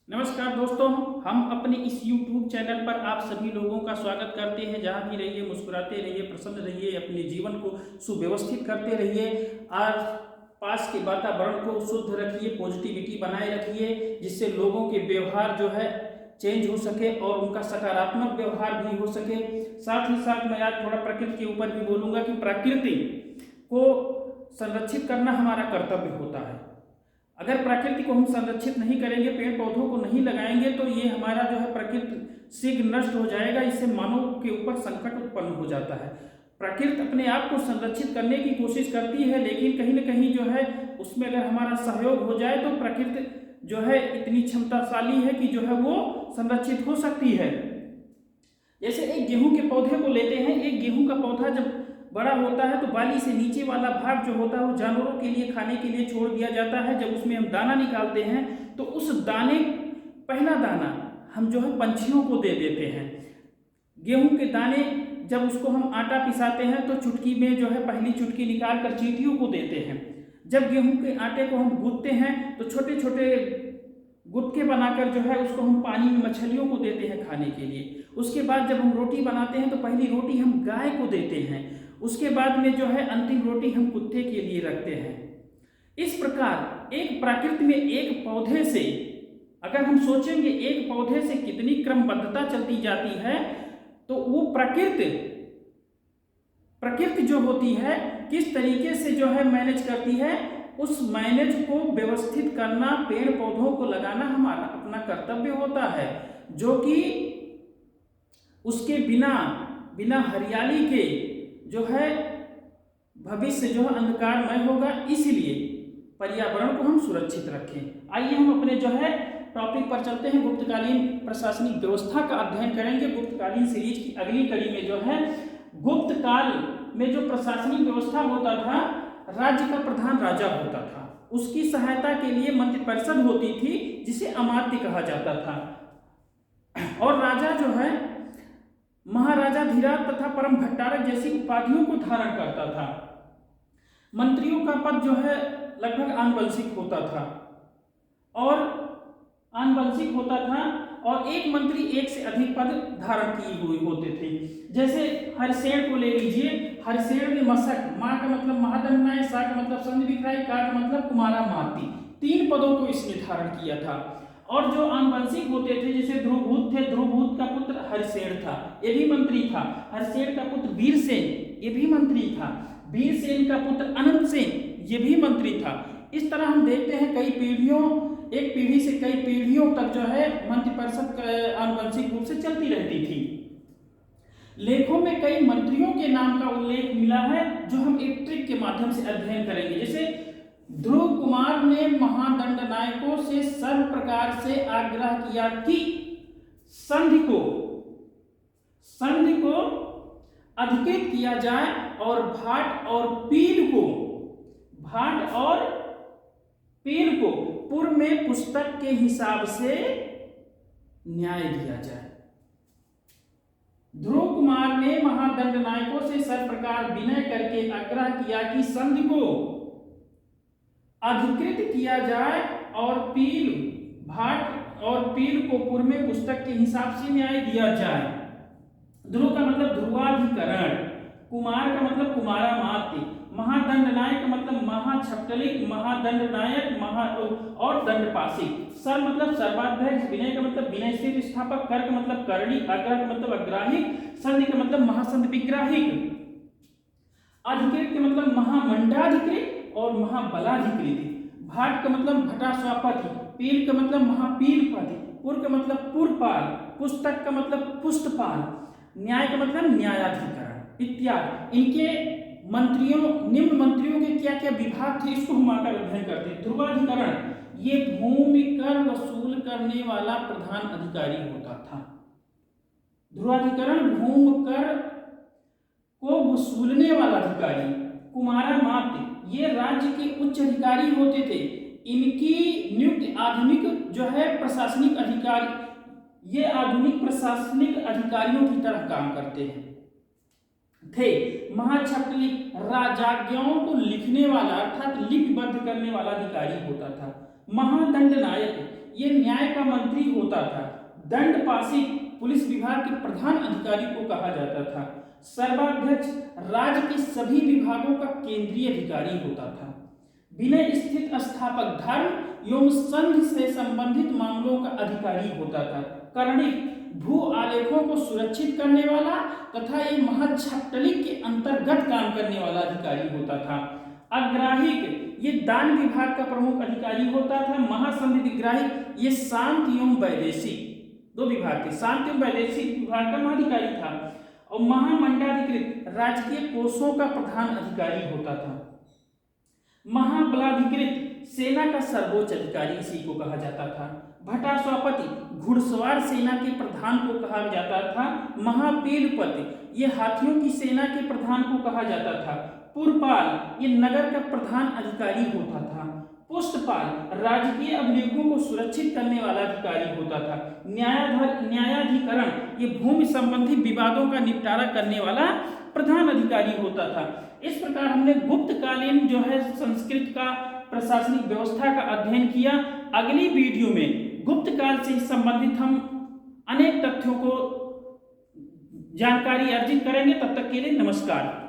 नमस्कार दोस्तों, हम अपने इस YouTube चैनल पर आप सभी लोगों का स्वागत करते हैं। जहाँ भी रहिए मुस्कुराते रहिए, प्रसन्न रहिए, अपने जीवन को सुव्यवस्थित करते रहिए, आस पास के वातावरण को शुद्ध रखिए, पॉजिटिविटी बनाए रखिए, जिससे लोगों के व्यवहार जो है चेंज हो सके और उनका सकारात्मक व्यवहार भी हो सके। साथ ही साथ मैं आज थोड़ा प्रकृति के ऊपर भी बोलूँगा कि प्रकृति को संरक्षित करना हमारा कर्तव्य होता है। अगर प्रकृति को हम संरक्षित नहीं करेंगे, पेड़ पौधों को नहीं लगाएंगे, तो ये हमारा जो है प्रकृति शीघ्र नष्ट हो जाएगा। इससे मानव के ऊपर संकट उत्पन्न हो जाता है। प्रकृति अपने आप को संरक्षित करने की कोशिश करती है, लेकिन कहीं न कहीं जो है उसमें अगर हमारा सहयोग हो जाए तो प्रकृति जो है इतनी क्षमताशाली है कि जो है वो संरक्षित हो सकती है। जैसे एक गेहूं के पौधे को लेते हैं, एक गेहूं का पौधा जब बड़ा होता है तो बाली से नीचे वाला भाग जो होता है वो जानवरों के लिए खाने के लिए छोड़ दिया जाता है। जब उसमें हम दाना निकालते हैं तो उस दाने पहला दाना हम जो है पंछियों को दे देते हैं। गेहूं के दाने जब उसको हम आटा पिसाते हैं तो चुटकी में जो है पहली चुटकी निकाल कर चींटियों को देते हैं। जब गेहूं के आटे को हम गूंथते हैं तो छोटे छोटे गुटके बनाकर जो है उसको हम पानी में मछलियों को देते हैं खाने के लिए। उसके बाद जब हम रोटी बनाते हैं तो पहली रोटी हम गाय को देते हैं। उसके बाद में जो है अंतिम रोटी हम कुत्ते के लिए रखते हैं। इस प्रकार एक प्रकृति में एक पौधे से अगर हम सोचेंगे एक पौधे से कितनी क्रमबद्धता चलती जाती है, तो वो प्रकृति जो होती है किस तरीके से जो है मैनेज करती है, उस मैनेज को व्यवस्थित करना, पेड़ पौधों को लगाना हमारा अपना कर्तव्य होता है। जो कि उसके बिना हरियाली के जो है भविष्य जो है अंधकारमय होगा। इसलिए पर्यावरण को हम सुरक्षित रखें। आइए हम अपने जो है टॉपिक पर चलते हैं। गुप्तकालीन प्रशासनिक व्यवस्था का अध्ययन करेंगे। गुप्तकालीन सीरीज की अगली कड़ी में जो है गुप्त काल में जो प्रशासनिक व्यवस्था होता था, राज्य का प्रधान राजा होता था। उसकी सहायता के लिए मंत्रिपरिषद होती थी जिसे अमात्य कहा जाता था। और राजा जो है महाराजा धीराज तथा परम भट्टारक जैसी उपाधियों को धारण करता था। मंत्रियों का पद जो है लगभग आनुवंशिक होता था और एक मंत्री एक से अधिक पद धारण किए हुए होते थे। जैसे हरिसेन को ले लीजिए। हरिसेन ने मशक, माँ का मतलब महादंडनायक, सा का मतलब संधि विक्राई, का मतलब कुमारा माती, 3 पदों को इसने धारण किया था। और जो आनुवंशिक होते थे जैसे ध्रुवभूत थे, ध्रुवभूत का पुत्र हरिसेन था, ये भी मंत्री था। हरिसेन का पुत्र वीरसेन, ये भी मंत्री था। वीरसेन का पुत्र अनंत सेन, ये भी मंत्री था। इस तरह हम देखते हैं कई पीढ़ियों, एक पीढ़ी से कई पीढ़ियों तक जो है मंत्रिपरिषद आनुवंशिक रूप से चलती रहती थी। लेखों में कई मंत्रियों के नाम का उल्लेख मिला है जो हम एक ट्रिक के माध्यम से अध्ययन करेंगे। जैसे ध्रुव कुमार ने महादंडनायकों से सर्व प्रकार से आग्रह किया कि संधि को अधिकृत किया जाए और भाट और पील को पूर्व में पुस्तक के हिसाब से न्याय दिया जाए। ध्रुव कुमार ने महादंडनायकों से सर्व प्रकार विनय करके आग्रह किया कि संधि को अधिकृत किया जाए और भाट और पील को पूर्व में पुस्तक के हिसाब से न्याय दिया जाए। ध्रुव का मतलब ध्रुवाधिकरण, कुमार का मतलब कुमारा मात्य, महादंडनायक का मतलब महाछपटलिक, महादंडनायक और दंडपाशिक, सर मतलब सर्वाध्यक्ष, विनय का मतलब विनय से स्थापक, कर का मतलब करणी, आग्रह का मतलब अग्राहिक, संधि का मतलब महासंधि विग्राहिक, अधिकृत के मतलब महामंडाधिकृत और महाबलाधिकृत, भाट का मतलब भटास्वापति, पील का मतलब महापीलपति, पुर का मतलब पुरपाल, पुस्तक का मतलब पुष्टपाल, न्याय का मतलब न्यायाधिकरण इत्यादि। इनके निम्न मंत्रियों के क्या क्या विभाग थे इसको हम आकर अध्ययन करते हैं। ध्रुवाधिकरण, ये भूमि कर वसूल करने वाला प्रधान अधिकारी होता था। ध्रुवाधिकरण भूमि कर को वसूलने वाला अधिकारी। कुमारा मात्य, ये राज्य के उच्च अधिकारी होते थे। इनकी नियुक्त आधुनिक जो है प्रशासनिक अधिकारी, ये आधुनिक प्रशासनिक अधिकारियों की तरह काम करते थे। महाछपटलिक, राजाज्ञाओं को लिखने वाला अर्थात लिपिबद्ध करने वाला अधिकारी होता था। महादंडनायक ये न्याय का मंत्री होता था। दंडपाशी पुलिस विभाग के प्रधान अधिकारी को कहा जाता था। सर्वाध्यक्ष राज्य के सभी विभागों का केंद्रीय अधिकारी होता था। विनय स्थित स्थापक धर्म एवं संघ से संबंधित मामलों का अधिकारी होता था। कर्णिक भू आलेखों को सुरक्षित करने वाला तथा ये महाछाटलिक के अंतर्गत काम करने वाला अधिकारी होता था। अग्राहिक ये दान विभाग का प्रमुख अधिकारी होता था। महासंधिग्राहिक ये शांत एवं वैदेशिक, दो विभाग के शांत एवं वैदेशिक विभाग का महाधिकारी था। और महामंडलाधिकृत राजकीय कोषों का प्रधान अधिकारी होता था। महाबलाधिकृत सेना का सर्वोच्च अधिकारी इसी को कहा जाता था। भटास्वापति घुड़सवार सेना के प्रधान को कहा जाता था। महापीलपति ये हाथियों की सेना के प्रधान को कहा जाता था। पुरपाल ये नगर का प्रधान अधिकारी होता था। पुष्टपाल राजकीय अभिलेखों को सुरक्षित करने वाला अधिकारी होता था। न्यायाधिकरण ये भूमि संबंधी विवादों का निपटारा करने वाला प्रधान अधिकारी होता था। इस प्रकार हमने गुप्तकालीन जो है संस्कृत का प्रशासनिक व्यवस्था का अध्ययन किया। अगली वीडियो में गुप्त काल से संबंधित हम अनेक तथ्यों को जानकारी अर्जित करेंगे। तब तक के लिए नमस्कार।